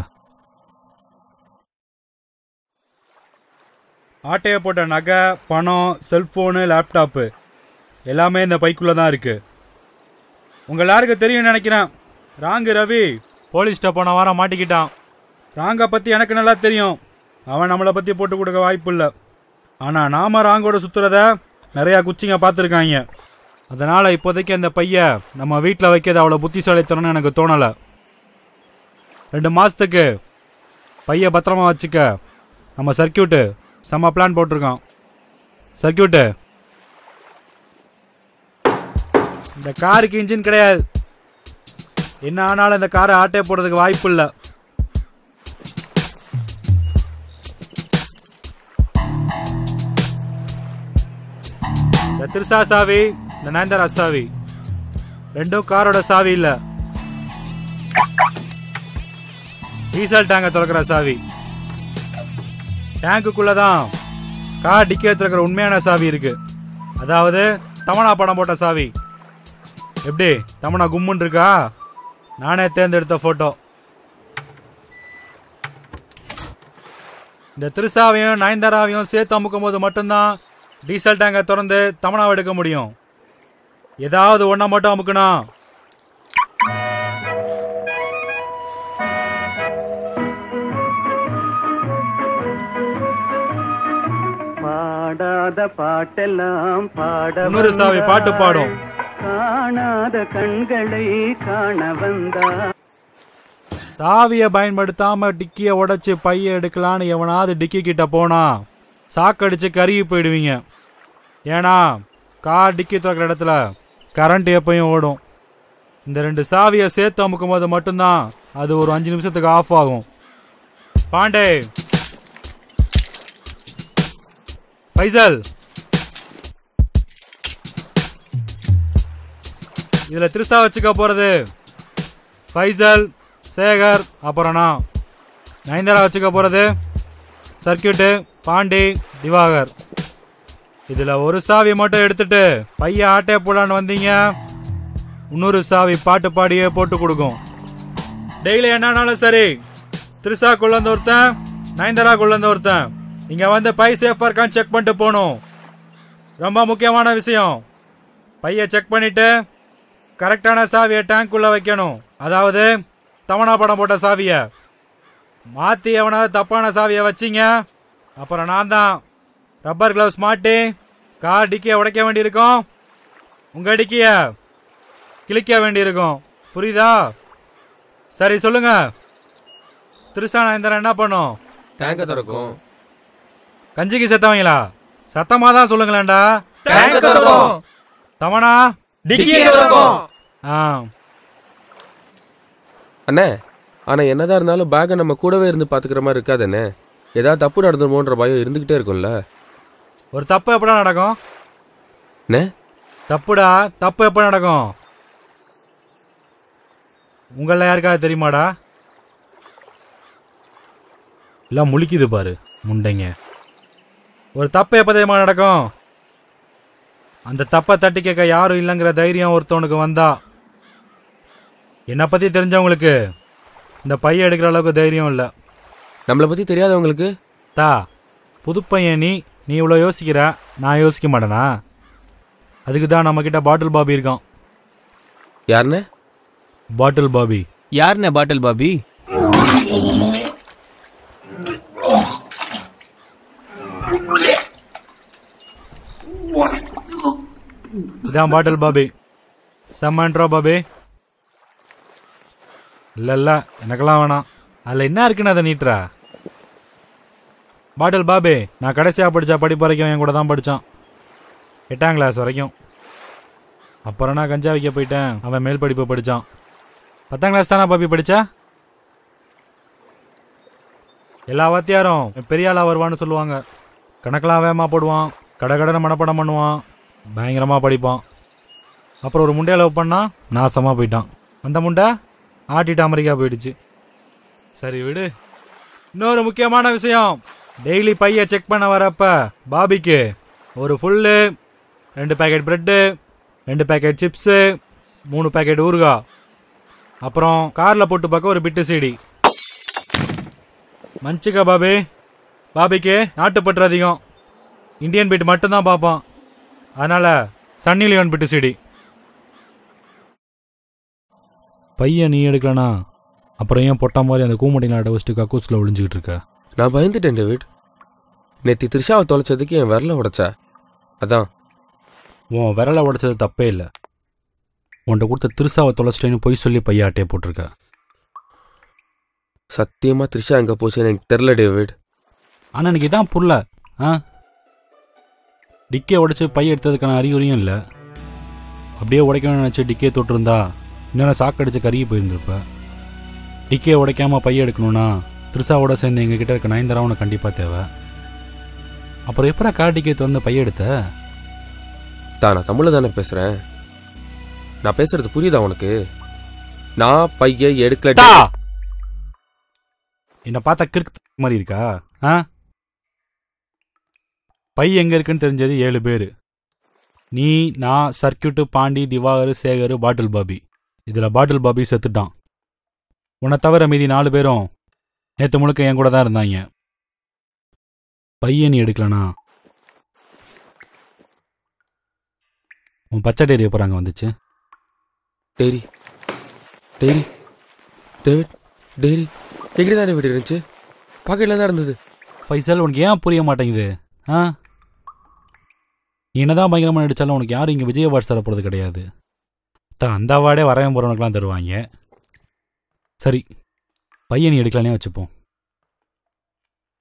ஆட்டையை போட்ட நகை, பணம், செல்ஃபோனு, லேப்டாப்பு எல்லாமே இந்த பைக்குள்ளே தான் இருக்குது. உங்கள் எல்லாருக்கும் தெரியும் நினைக்கிறேன், ராங்கு ரவி போலீஸ்கிட்ட போன வாரம் மாட்டிக்கிட்டான். ராங்கை பற்றி எனக்கு நல்லா தெரியும். அவன் நம்மளை பற்றி போட்டு கொடுக்க வாய்ப்பு இல்லை. ஆனால் நாம் ராங்கோட சுற்றுறத நிறையா குச்சிங்க பார்த்துருக்காங்க. அதனால் இப்போதைக்கு அந்த பையன் நம்ம வீட்டில் வைக்கிறது அவ்வளோ புத்திசாலித்தனம்னு எனக்கு தோணலை. 2 மாதத்துக்கு பைய பத்திரமா வச்சுக்க. நம்ம சர்க்கியூட்டு செம்ம பிளான் போட்டிருக்கோம். சர்க்கியூட்டு, இந்த காருக்கு இன்ஜின் கிடையாது. என்ன ஆனாலும் இந்த காரை ஆட்டையை போடுறதுக்கு வாய்ப்பு இல்லை. இந்த திருசா சாவி, இந்த நயன்தாரா சாவி ரெண்டும் காரோட சாவி இல்லை, டீசல் டேங்கை திறக்கிற சாவி. டேங்குக்குள்ளதான் கார் டிக்கி திறக்கிற உண்மையான சாவி இருக்கு. அதாவது தமனா படம் போட்ட சாவி. எப்படி தமனா கும்முன்னு இருக்கா? நானே தேர்ந்தெடுத்த போட்டோ. இந்த திருசாவையும் நயன்தாராவையும் சேர்த்து அமுக்கும் போது மட்டும்தான் டீசல் டேங்கை திறந்து தமனாவை எடுக்க முடியும். ஏதாவது ஒன்றை மட்டும் அமுக்கணும். பாடாத பாட்டெல்லாம் பாட இன்னொரு சாவி பாட்டு பாடும். காணாத கண்களை காண வந்தா. சாவியை பயன்படுத்தாம டிக்கியை உடைச்சு பைய எடுக்கலான்னு எவனாவது டிக்கி கிட்ட போனா சாக்கடிச்சு கருகி போயிடுவீங்க. ஏன்னா கார் டிக்கி திறக்கிற இடத்துல கரண்ட் எப்பயும் ஓடும். இந்த 2 சாவியை சேர்த்து அமுக்கும் போது மட்டும்தான் அது ஒரு 5 நிமிஷத்துக்கு ஆஃப் ஆகும். பாண்டே, ஃபைசல், இதுல திருசா வச்சுக்க போறது ஃபைசல், சேகர், அப்புறம் நான். நயன்தாரா வச்சுக்க போறது சர்க்கியூட்டு, பாண்டி, திவாகர். இதுல ஒரு சாவி மட்டும் எடுத்துட்டு பைய ஆட்டையை போடான்னு வந்தீங்க, இன்னொரு சாவி பாட்டு பாடியே போட்டு கொடுக்கும். டெய்லி என்னாலும் சரி, திருசா கொள்ளந்து ஒருத்தன், நயன்தாரா கொள்ளந்து ஒருத்தன் இங்க வந்து பை சேஃபா இருக்கான்னு செக் பண்ணிட்டு போகணும். ரொம்ப முக்கியமான விஷயம். பைய செக் பண்ணிட்டு கரெக்டான சாவியை டேங்க்குள்ள வைக்கணும். அதாவது தமனா படம் போட்ட சாவிய மாத்தி எவனாவது தப்பான சாவியை வச்சிங்க, அப்புறம் நான் தான் ரப்பர் கிளவுஸ் மாட்டி கார் டிக்கியை உடைக்க வேண்டியிருக்கும். உங்க டிக்கிய கிழிக்க வேண்டியிருக்கும். புரியுதா? சரி சொல்லுங்க, திருசா நயன்தாரா என்ன பண்ணும்? டேங்க திறக்கும். கஞ்சிக்கு செத்தவங்களா? சத்தமா தான் சொல்லுங்களேன்டா. தமனா ஆ. அண்ணே, ஆனா என்னதான் இருந்தாலும் பேக்கை நம்ம கூடவே இருந்து பாத்துக்கிற மாதிரி இருக்காதுண்ணே. ஏதாவது தப்பு நடந்துருமோன்ற பயம் இருந்துகிட்டே இருக்கும்ல. ஒரு தப்பு எப்படா நடக்கும்? அண்ணே, தப்புடா, தப்பு எப்ப நடக்கும்? உங்கள யாருக்காவது தெரியுமாடா? எல்லாம் முழிக்குது பாரு முண்டைங்க. ஒரு தப்பு எப்ப தெரியுமா நடக்கும்? அந்த தப்பை தட்டி கேட்க யாரும் இல்லைங்கிற தைரியம் ஒருத்தவனுக்கு வந்தா. என்னை பத்தி தெரிஞ்சவங்களுக்கு இந்த பையன் எடுக்கிற அளவுக்கு தைரியம் இல்லை. நம்மளை பத்தி தெரியாதவங்களுக்கு தா புது பையன் நீ இவ்வளோ யோசிக்கிற, நான் யோசிக்க மாட்டேனா? அதுக்கு தான் நம்ம கிட்ட பாட்டில் பாபி இருக்கான். யாருண்ணே? பாட்டில் பாபி. யாருண்ணே பாட்டில் பாபி? இதான் பாட்டில் பாபி. செம்மன்றோ பாபி? இல்ல எனக்கெல்லாம் வேணாம். அதில் என்ன இருக்குன்னு அதை நீட்டுறா? பாட்டில் பாபி, நான் கடைசியாக படித்தா படிப்பு வரைக்கும் என் கூட தான் படித்தான், 8ஆம் கிளாஸ் வரைக்கும். அப்புறம் நான் கஞ்சா வைக்க போயிட்டேன், அவன் மேல் படிப்பு படித்தான். 10ஆம் கிளாஸ் தானே பாபி படித்தா? எல்லா வாத்தியாரும் பெரிய ஆளாக வருவான்னு சொல்லுவாங்க. கணக்கெல்லாம் வேகமாக போடுவான், கடனை மனப்படம் பண்ணுவான், பயங்கரமாக படிப்பான். அப்புறம் ஒரு முண்டையில் வைப்பான்னா நாசமாக போயிட்டான். அந்த முண்டை ஆட்டிட்டு அமெரிக்கா போயிடுச்சு. சரி விடு. இன்னொரு முக்கியமான விஷயம், டெய்லி பைய செக் பண்ண வரப்ப பாபிக்கு ஒரு full, 2 packet bread, 2 packet chips, 3 packet ஊறுகாய், அப்புறம் காரில் போட்டு பார்க்க ஒரு பிட்டு சீடி. மஞ்சிக்கா பாபி. பாபிக்கு நாட்டுப்பற்று அதிகம், இந்தியன் பீட் மட்டும்தான் பார்ப்பான். அதனால சன்னி லியோன் பிட்டு சீடி. பையன் நீ எடுக்கலனா அப்புறம் ஏன் பொட்டா மாதிரி அந்த கூமட்டி நாட்டை வச்சுட்டு கக்கூஸில் ஒளிஞ்சிக்கிட்டு இருக்க? நான் பயந்துட்டேன் டேவிட். நேற்று த்ரிஷாவை தொலைச்சதுக்கு என் விரலை உடைச்சா. அதான். உன் விரலை உடைச்சது தப்பே இல்லை. உன்கிட்ட கொடுத்த திருசாவை தொலைச்சிட்டேன்னு பொய் சொல்லி பையாட்டையே போட்டிருக்க. சத்தியமா த்ரிஷா எங்கே போச்சுன்னு எனக்கு தெரில டேவிட். ஆனால் எனக்கு இதான் புரியல. டிக்கே உடைச்சு பைய எடுத்ததுக்கான அறிகுறியும் இல்லை. அப்படியே உடைக்கணும்னு நினச்சி டிக்கே தொட்டிருந்தா இன்னும் சாக்கடிச்சு கருகி போயிருந்திருப்ப. டிக்கே உடைக்காம பைய எடுக்கணும்னா திருசாவோட சேர்ந்து எங்ககிட்ட இருக்க நயன்தாரா உனக்கு கண்டிப்பாக தேவை. அப்புறம் எப்படா கார் டிக்கே திறந்து பைய எடுத்த? நான் தமிழில் தானே பேசுகிறேன். நான் பேசுறது புரியுதா உனக்கு? நான் பைய எடுக்கலடா. என்னை பார்த்தா கிறுக்கு மாதிரி இருக்கா? பை எங்கே இருக்குன்னு தெரிஞ்சது 7 பேர். நீ, நான், சர்க்கியூட்டு, பாண்டி, திவாகர், சேகர், பாட்டில் பாபி. இதில் பாட்டில் பாபி செத்துட்டான். உன்னை தவிர மீதி 4 பேரும் நேற்று முழுக்க என் கூட தான் இருந்தாங்க. பையன் நீ எடுக்கலனா உன் பச்சை டேரி எப்போ அங்கே வந்துச்சு? டேரி டேரி டேவிட் டேரி எங்கே தான் டேவிட் இருந்துச்சு? பாக்கெட்டில் தான் இருந்தது. ஃபைசல், உனக்கு ஏன் புரிய மாட்டேங்குது? நீ என்னதான் பயங்கரமாக நடித்தாலும் உனக்கு யாரும் இங்கே விஜய் அவார்ட்ஸ் தரப்போகிறது கிடையாது. அந்த அவார்டே வரவன் போகிறவனுக்குலாம் தருவாங்க. சரி, பையன் நீ எடுக்கலானே வச்சுப்போம்.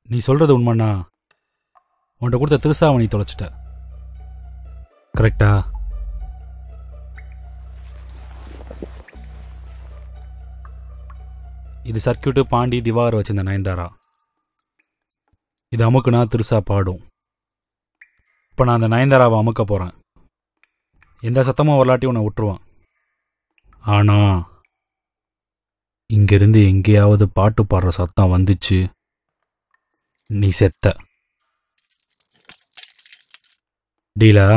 நீ சொல்கிறது உண்மைன்னா உன்கிட்ட கொடுத்த திருசாவை நீ தொலைச்சிட்ட, கரெக்டா? இது சர்க்கியூட்டு, பாண்டி, திவாகர் வச்சிருந்த நயன்தாரா. இது அமுக்குனா திருசா பாடும். இப்போ நான் அந்த நயன்தாராவை அமுக்க போகிறேன். எந்த சத்தமும் வரலாட்டி உன்னை விட்டுருவான். ஆனால் இங்கிருந்து எங்கேயாவது பாட்டு பாடுற சத்தம் வந்துச்சு, நீ செத்த. டீலா?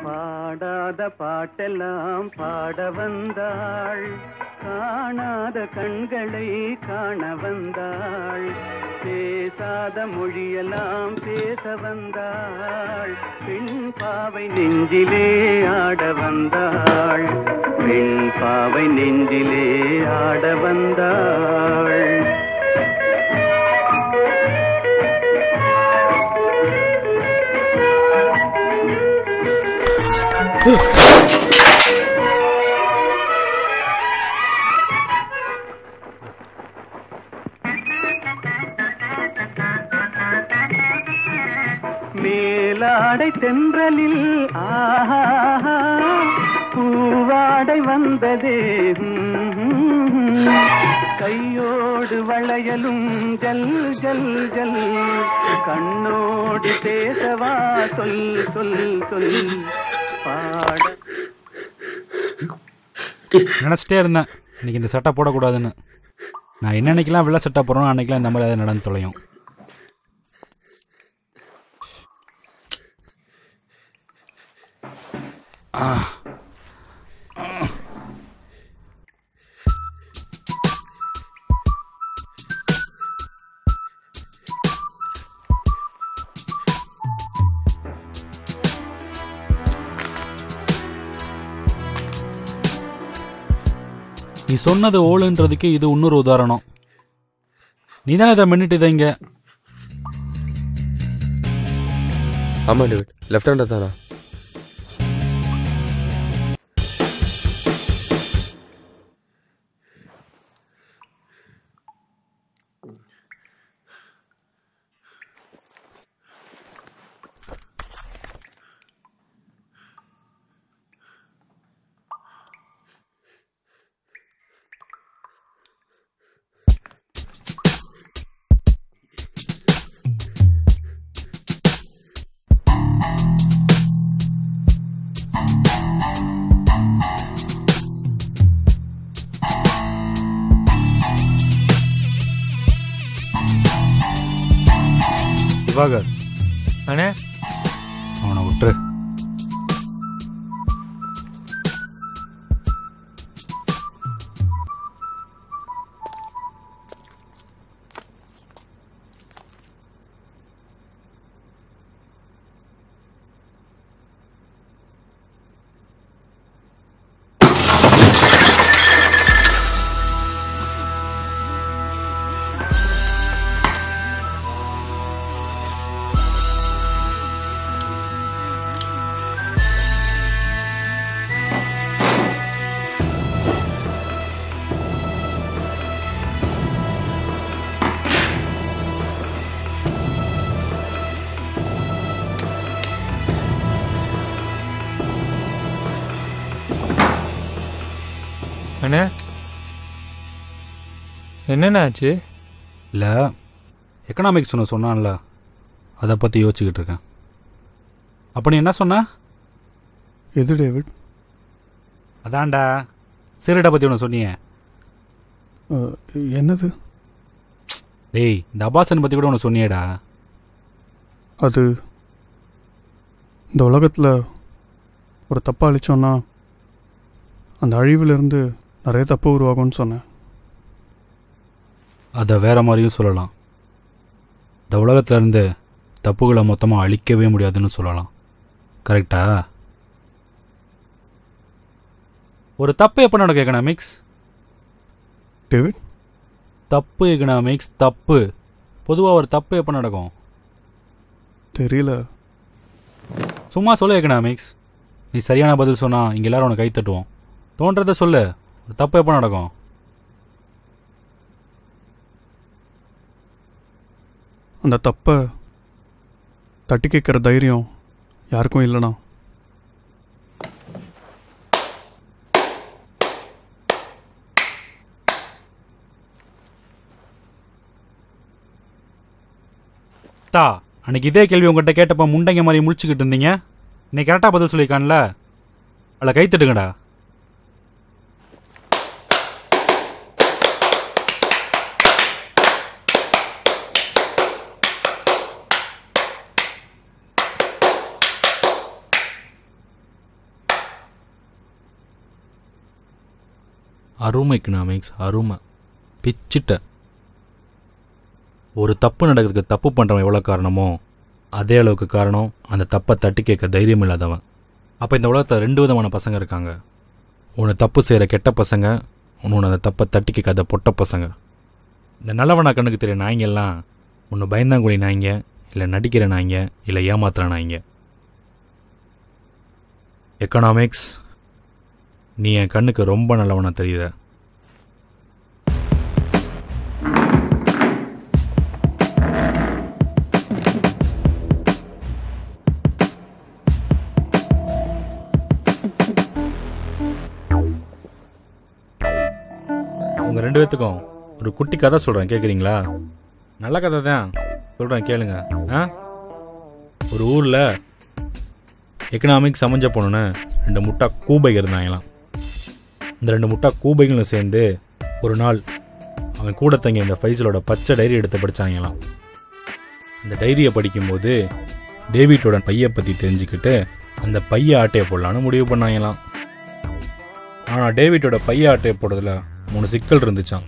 பாடாத பாட்டெல்லாம் பாட வந்தாள், காணாத கண்களை காண வந்தாள், பேச பேசாத மொழியெல்லாம் பேச வந்தாள். பெண் பாவை நெஞ்சிலே ஆட வந்தாள். பெண் பாவை நெஞ்சிலே ஆட வந்தாள். மேலாடை தென்றலில் ஆஹா பூவாடை வந்ததே. கையோடு வளையலும் ஜல் ஜல் ஜல். கண்ணோடு பேசவா சொல் சொல் சொல். பாட நினச்சிட்டே இருந்தேன் இன்னைக்கு இந்த சட்டை போடக்கூடாதுன்னு. நான் என்ன அன்னைக்கெல்லாம் வெள்ளை சட்டை போடுறோம், அன்னைக்கெல்லாம் இந்த மாதிரி ஏதாவது நடந்து தொலையும். நீ சொன்னது ஓலுன்றதுக்கு இது இன்னொரு உதாரணம். நீ தானே இதை மின்னிட்டு இங்க. ஆமாம் டேவிட், லெஃப்ட் ஹேண்டர் தானா? திவாகர் அண்ணே, அவனை விட்டுரு. அண்ணே, என்னென்ன ஆச்சு? இல்லை, எக்கனாமிக்ஸ் ஒன்று சொன்னான்ல, அதை பற்றி யோசிச்சுக்கிட்டு இருக்கேன். அப்போ நீ என்ன சொன்ன? எது டேவிட்? அதான்டா சீரட்டை பற்றி ஒன்று சொன்னியே. என்னது? டேய், இந்த அபாசன் பற்றி கூட ஒன்று சொன்னியேடா. அது இந்த உலகத்தில் ஒரு தப்பை அழிச்சோன்னா அந்த அழிவிலிருந்து நிறைய தப்பு உருவாகும்னு சொன்னேன். அதை வேற மாதிரியும் சொல்லலாம். இந்த உலகத்திலேருந்து தப்புகளை மொத்தமாக அழிக்கவே முடியாதுன்னு சொல்லலாம். கரெக்டா? ஒரு தப்பு எப்போ நடக்கும் எக்கனாமிக்ஸ்? டேவிட், தப்பு எக்கனாமிக்ஸ் தப்பு. பொதுவாக ஒரு தப்பு எப்போ நடக்கும்? தெரியல. சும்மா சொல்ல எக்கனாமிக்ஸ். நீ சரியான பதில் சொன்னால் இங்கே எல்லாரும் உனக்கு கை தட்டுவோம். தோன்றதை சொல்லு. ஒரு தப்பு எப்போ நடக்கும்? அந்த தப்பை தட்டி கேட்குற தைரியம் யாருக்கும் இல்லைண்ணா. தா, அன்னைக்கு இதே கேள்வி உங்கள்கிட்ட கேட்டப்போ முண்டைங்க மாதிரி முழிச்சுக்கிட்டு இருந்தீங்க. இன்னைக்கு கரெக்டாக பதில் சொல்லியிருக்கான்ல, அதில் கை தட்டுங்கடா. அருமை எக்கனாமிக்ஸ், அருமை. பிச்சிட்ட. ஒரு தப்பு நடக்கிறதுக்கு தப்பு பண்ணுறவன் எவ்வளோ காரணமோ அதே அளவுக்கு காரணம் அந்த தப்பை தட்டி கேட்க தைரியம் இல்லாதவன். அப்போ இந்த உலகத்தில் 2 விதமான பசங்க இருக்காங்க. ஒன்று தப்பு செய்கிற கெட்ட பசங்க, ஒன்று அந்த தப்பை தட்டி கேட்காத பொட்ட பசங்க. இந்த நல்லவனா கண்ணுக்கு தெரிய நாய்ங்கெல்லாம் ஒன்று பயந்தாங்குழி நாய்ங்க, இல்லை நடிக்கிற நாய்ங்க, இல்லை ஏமாத்துற நாய்ங்க. எக்கனாமிக்ஸ், நீ என் கண்ணுக்கு ரொம்ப நல்லவனா தெரியுற. உங்கள் 2 பேத்துக்கும் ஒரு குட்டி கதை சொல்கிறேன், கேட்குறீங்களா? நல்ல கதை தான் சொல்கிறேன், கேளுங்க. ஒரு ஊரில் எக்கனாமிக்ஸ் சமைஞ்ச பொண்ணுன்னு 2 முட்டா கூபைகள் இருந்தாங்களாம். இந்த 2 முட்டா கூபைகளும் சேர்ந்து ஒரு நாள் அவன் கூட தங்கி இந்த ஃபைசலோட பச்சை டைரி எடுத்து படித்தாங்களாம். அந்த டைரியை படிக்கும்போது டேவிட்டோட பையை பற்றி தெரிஞ்சுக்கிட்டு அந்த பையை ஆட்டையை போடலான்னு முடிவு பண்ணாங்களாம். ஆனால் டேவிட்டோட பையை ஆட்டையை போடுறதுல 3 சிக்கல் இருந்துச்சான்.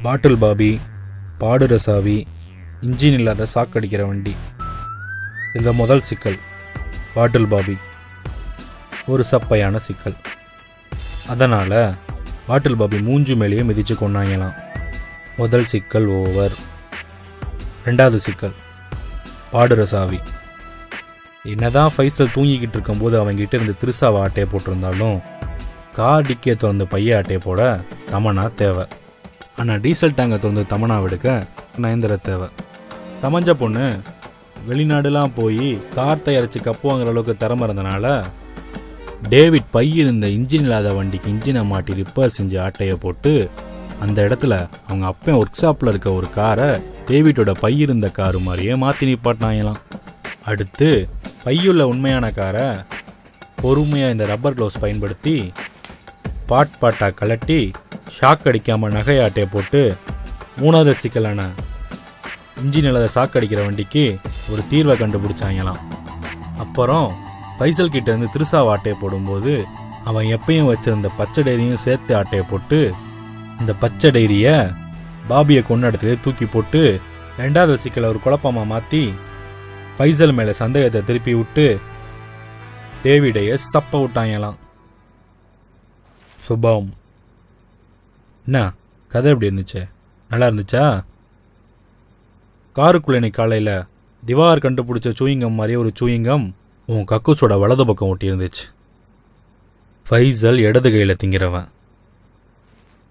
பாட்டில் பாபி, பாடுற சாவி, இன்ஜின் இல்லாத சாக்கடிக்கிற வண்டி. இந்த முதல் சிக்கல் பாட்டில் பாபி ஒரு சப்பையான சிக்கல். அதனால் பாட்டில் பாபி மூஞ்சு மேலேயே மிதித்து கொண்டாங்களாம். முதல் சிக்கல் ஓவர். 2வது சிக்கல் பாடுற சாவி. என்னதான் ஃபைசல் தூங்கிக்கிட்டு இருக்கும்போது அவங்ககிட்ட இருந்து திருசாவை ஆட்டையை போட்டிருந்தாலும் கார் டிக்கியை திறந்து பைய ஆட்டையை போட தமனா தேவை. ஆனால் டீசல் டேங்கை திறந்து தமனா எடுக்க நயந்திர தேவை. சமைஞ்ச பொண்ணு வெளிநாடுலாம் போய் கார் தயாரித்து கப்பு வாங்குற அளவுக்கு திறமை இருந்தனால டேவிட் பை இருந்த இன்ஜின் இல்லாத வண்டிக்கு இன்ஜினை மாட்டி ரிப்பேர் செஞ்சு ஆட்டையை போட்டு அந்த இடத்துல அவங்க அப்பன் ஒர்க் ஷாப்பில் இருக்க ஒரு காரை டேவிட்டோட பை இருந்த காரு மாதிரியே மாற்றி நிப்பாட்டினாங்களாம். அடுத்து பையுள்ள உண்மையான காரை பொறுமையாக இந்த ரப்பர் க்ளவுஸ் பயன்படுத்தி பாட்டாக கலட்டி ஷாக் அடிக்காமல் நகையாட்டையை போட்டு 3வது சிக்கலான இன்ஜின் இல்லாத சாக்கடிக்கிற வண்டிக்கு ஒரு தீர்வை கண்டுபிடிச்சாங்களாம். அப்புறம் ஃபைசல் கிட்ட இருந்து திருசாவை ஆட்டையை போடும்போது அவன் எப்பயும் வச்சிருந்த பச்சை டைரியும் சேர்த்து ஆட்டையை போட்டு இந்த பச்சை டைரியை பாபியை கொண்ட இடத்துல தூக்கி போட்டு 2வது சிக்கலை ஒரு குழப்பமாக மாற்றி ஃபைசல் மேலே சந்தேகத்தை திருப்பி விட்டு டேவிடைய சப்ப விட்டாங்களாம். சுபம், என்ன கதை எப்படி இருந்துச்சு? நல்லா இருந்துச்சா? காருக்குள்ள இன்னைக்கு காலையில் திவார் கண்டுபிடிச்ச சூயிங்கம் மாதிரியே ஒரு சூயிங்கம் உன் கக்கூஸோட வலது பக்கம் ஒட்டி இருந்துச்சு. ஃபைசல் இடது கையில் திங்கிறவன்.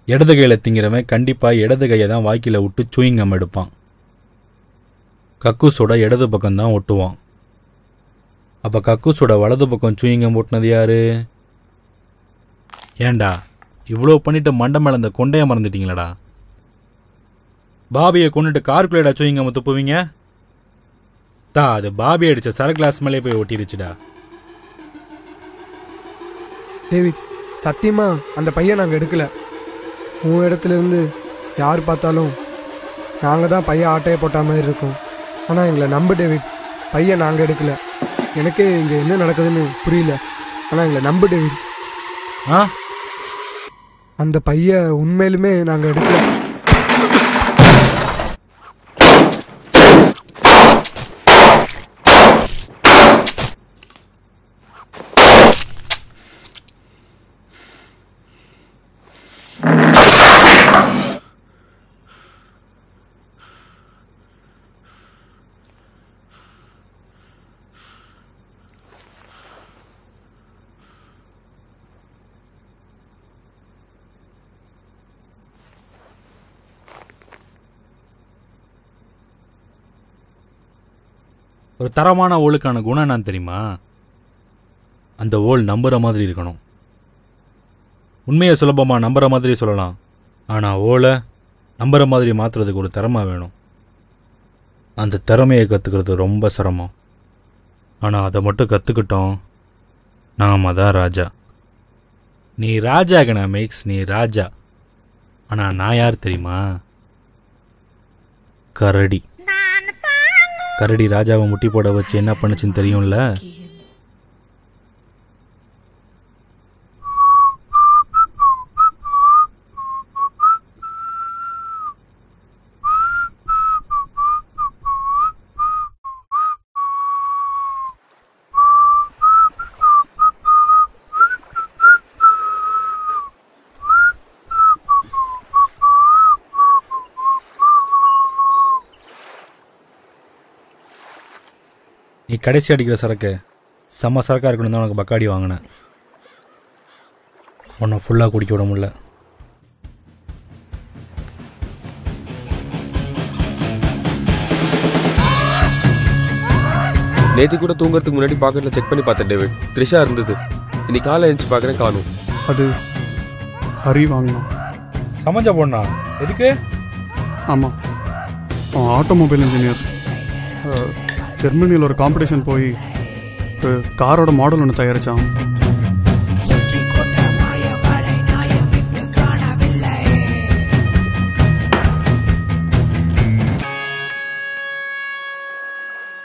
இடது கையில் திங்கிறவன் கண்டிப்பாக இடது கையை தான் வாய்க்கில் விட்டு சூயிங்கம் எடுப்பான். கக்கூஸோட இடது பக்கம்தான் ஒட்டுவான். அப்போ கக்கூஸோட வலது பக்கம் சூயிங்கம் ஒட்டினது யாரு? ஏண்டா இவ்வளோ பண்ணிட்டு மண்டை மேலே அந்த கொண்டையை மறந்துட்டீங்களடா? பாபியை கொண்டுட்டு காருக்குள்ளேடா சூயிங்கம் துப்புவீங்க? அது பாபி அடிச்ச சர கிளாஸ் மேலே போய் ஒட்டிருச்சுடா. டேவிட், சத்தியமா அந்த பையன் நாங்கள் எடுக்கல. உன் இடத்துல இருந்து யார் பார்த்தாலும் நாங்கள் தான் பையன் ஆட்டையை போட்ட மாதிரி இருக்கோம். ஆனால் எங்களை நம்பு டேவிட், பையன் நாங்கள் எடுக்கல. எனக்கே இங்கே என்ன நடக்குதுன்னு புரியல. ஆனால் எங்களை நம்பு டேவிட். அந்த பையன் உண்மையிலுமே நாங்கள் எடுக்கல. ஒரு தரமான ஓலுக்கான குணம் என்னன்னு தெரியுமா? அந்த ஓல் நம்புற மாதிரி இருக்கணும். உண்மையை சுலபமாக நம்புற மாதிரி சொல்லலாம், ஆனால் ஓலை நம்புற மாதிரி மாற்றுறதுக்கு ஒரு திறமை வேணும். அந்த திறமையை கற்றுக்கிறது ரொம்ப சிரமம். ஆனால் அதை மட்டும் கற்றுக்கிட்டோம், நாம் தான் ராஜா. நீ ராஜா எக்கனாமிக்ஸ், நீ ராஜா. ஆனால் நான் யார் தெரியுமா? கரடி. கரடி ராஜாவை முட்டி போட வச்சு என்ன பண்ணுச்சுன்னு தெரியும்ல? நீ கடைசி அடிக்கிற சரக்கு செம்ம சரக்காக இருக்கணும் தான் உனக்கு பக்காடி வாங்கினேன். உன்னை ஃபுல்லாக குடிக்க விட முடியல. நேற்று கூட தூங்குறதுக்கு முன்னாடி பாக்கெட்டில் செக் பண்ணி பார்த்தேன் டேவிட். த்ரிஷா இருந்தது. இன்னைக்கு காலை எழுந்துச்சு பார்க்குறேன், காணும். அது ஹரி வாங்கினான். சமைச்சா போடணா எதுக்கு? ஆமாம், அவன் ஆட்டோமொபைல் இன்ஜினியர். ஜெர்மனியில் ஒரு காம்படிஷன் போய் ஒரு காரோட மாடல் ஒன்று தயாரித்தான்.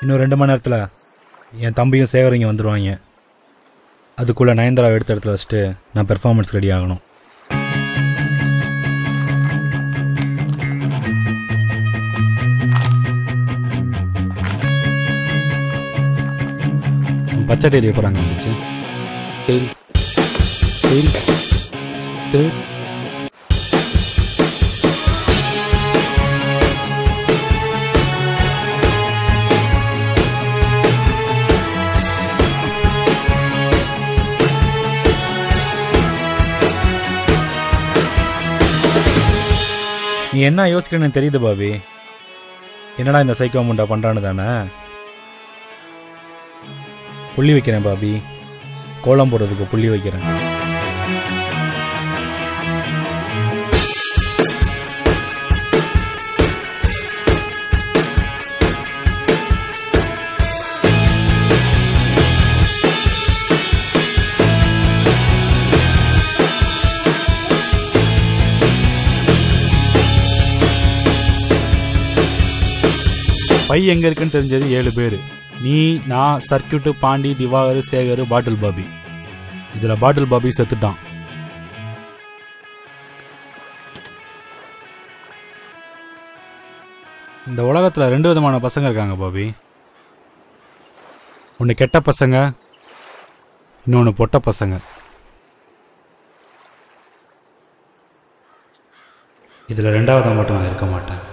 இன்னும் 2 மணி நேரத்தில் என் தம்பியும் சேகரும் இங்கே வந்துடுவாங்க. அதுக்குள்ளே நயன்தாரா எடுத்த இடத்துல வச்சுட்டு நான் பெர்ஃபார்மன்ஸ் ரெடி ஆகணும். பச்சை டேரி போகிறாங்க வந்துச்சு. நீ என்ன யோசிக்கிறேன்னு தெரியுது பாபி. என்னடா இந்த சைக்கோ முண்டா பண்ணுறான்னு தானே புள்ளி வைக்கிறேன் பாபி. கோலம் போடுறதுக்கு புள்ளி வைக்கிறேன். பை எங்கே இருக்குன்னு தெரிஞ்சது 7 பேர். நீ, நான், சர்க்கியூட்டு, பாண்டி, திவாகர், சேகர், பாட்டில் பாபி. இதில் பாட்டில் பாபி செத்துட்டான். இந்த உலகத்தில் 2 விதமான பசங்க இருக்காங்க பாபி. ஒன்று கெட்ட பசங்க, இன்னொன்று பொட்ட பசங்க. இதில் 2வது மட்டும் நான் இருக்க மாட்டேன்.